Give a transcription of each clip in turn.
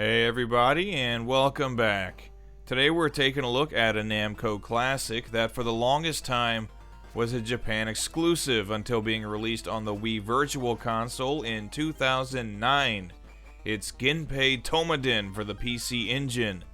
Hey everybody, and welcome back. Today we're taking a look at a Namco classic that for the longest time was a Japan exclusive until being released on the Wii Virtual Console in 2009. It's Genpei Toumaden for the PC Engine.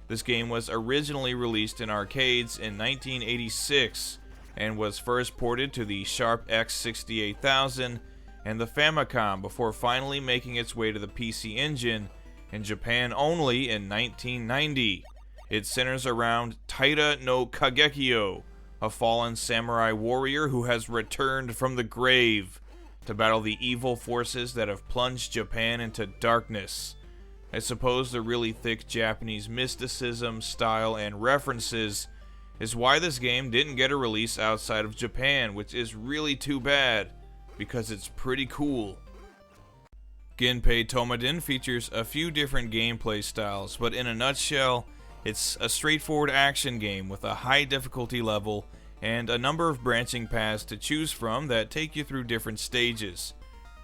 This game was originally released in arcades in 1986 and was first ported to the Sharp X68000 and the Famicom before finally making its way to the PC Engine in Japan only in 1990. It centers around Taira no Kagekyo, a fallen samurai warrior who has returned from the grave to battle the evil forces that have plunged Japan into darkness. I suppose the really thick Japanese mysticism, style, and references is why this game didn't get a release outside of Japan, which is really too bad, because it's pretty cool. Genpei Toumaden features a few different gameplay styles, but in a nutshell, it's a straightforward action game with a high difficulty level and a number of branching paths to choose from that take you through different stages.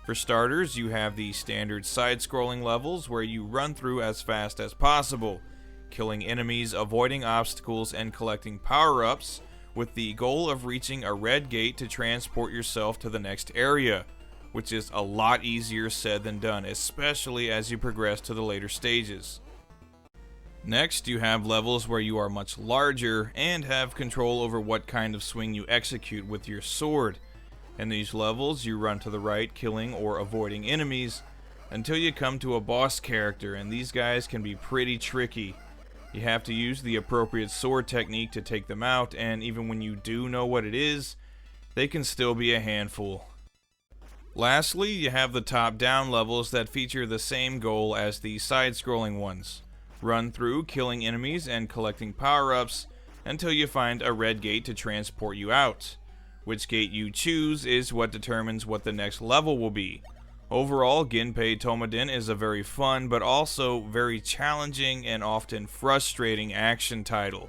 For starters, you have the standard side-scrolling levels where you run through as fast as possible, killing enemies, avoiding obstacles, and collecting power-ups with the goal of reaching a red gate to transport yourself to the next area, which is a lot easier said than done, especially as you progress to the later stages. Next, you have levels where you are much larger and have control over what kind of swing you execute with your sword. In these levels, you run to the right, killing or avoiding enemies until you come to a boss character, and these guys can be pretty tricky. You have to use the appropriate sword technique to take them out, and even when you do know what it is, they can still be a handful. Lastly, you have the top-down levels that feature the same goal as the side-scrolling ones. Run through, killing enemies and collecting power-ups until you find a red gate to transport you out. Which gate you choose is what determines what the next level will be. Overall, Genpei Toumaden is a very fun but also very challenging and often frustrating action title.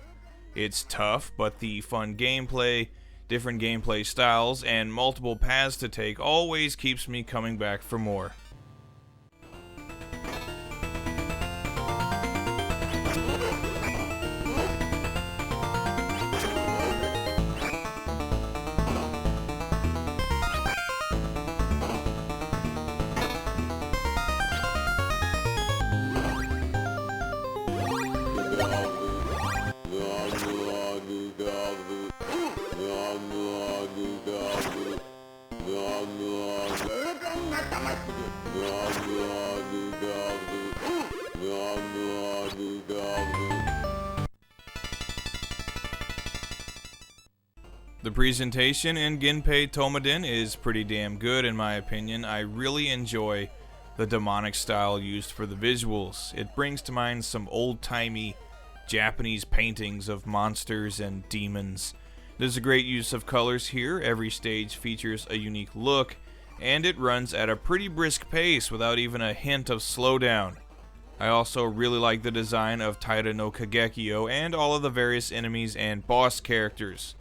It's tough, but the fun gameplay, different gameplay styles, and multiple paths to take always keeps me coming back for more. The presentation in Genpei Toumaden is pretty damn good in my opinion. I really enjoy the demonic style used for the visuals. It brings to mind some old-timey Japanese paintings of monsters and demons. There's a great use of colors here. Every stage features a unique look, and it runs at a pretty brisk pace without even a hint of slowdown. I also really like the design of Taira no Kagekyo and all of the various enemies and boss characters.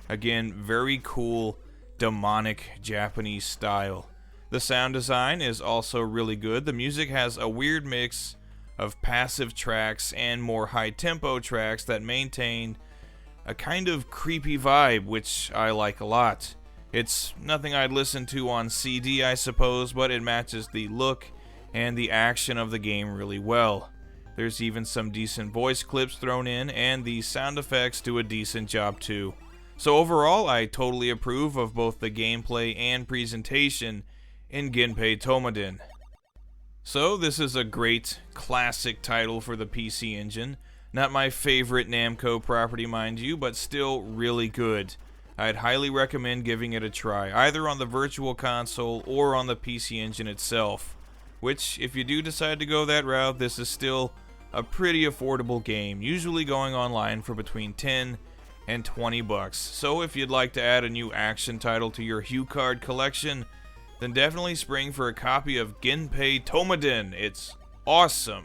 Again, very cool, demonic Japanese style. The sound design is also really good. The music has a weird mix of passive tracks and more high-tempo tracks that maintain a kind of creepy vibe, which I like a lot. It's nothing I'd listen to on CD, I suppose, but it matches the look and the action of the game really well. There's even some decent voice clips thrown in, and the sound effects do a decent job too. So overall, I totally approve of both the gameplay and presentation in Genpei Toumaden. So this is a great classic title for the PC Engine. Not my favorite Namco property, mind you, but still really good. I'd highly recommend giving it a try, either on the Virtual Console or on the PC Engine itself. Which, if you do decide to go that route, this is still a pretty affordable game, usually going online for between 10 and 20 bucks. So if you'd like to add a new action title to your HuCard collection, then definitely spring for a copy of Genpei Toumaden. It's awesome.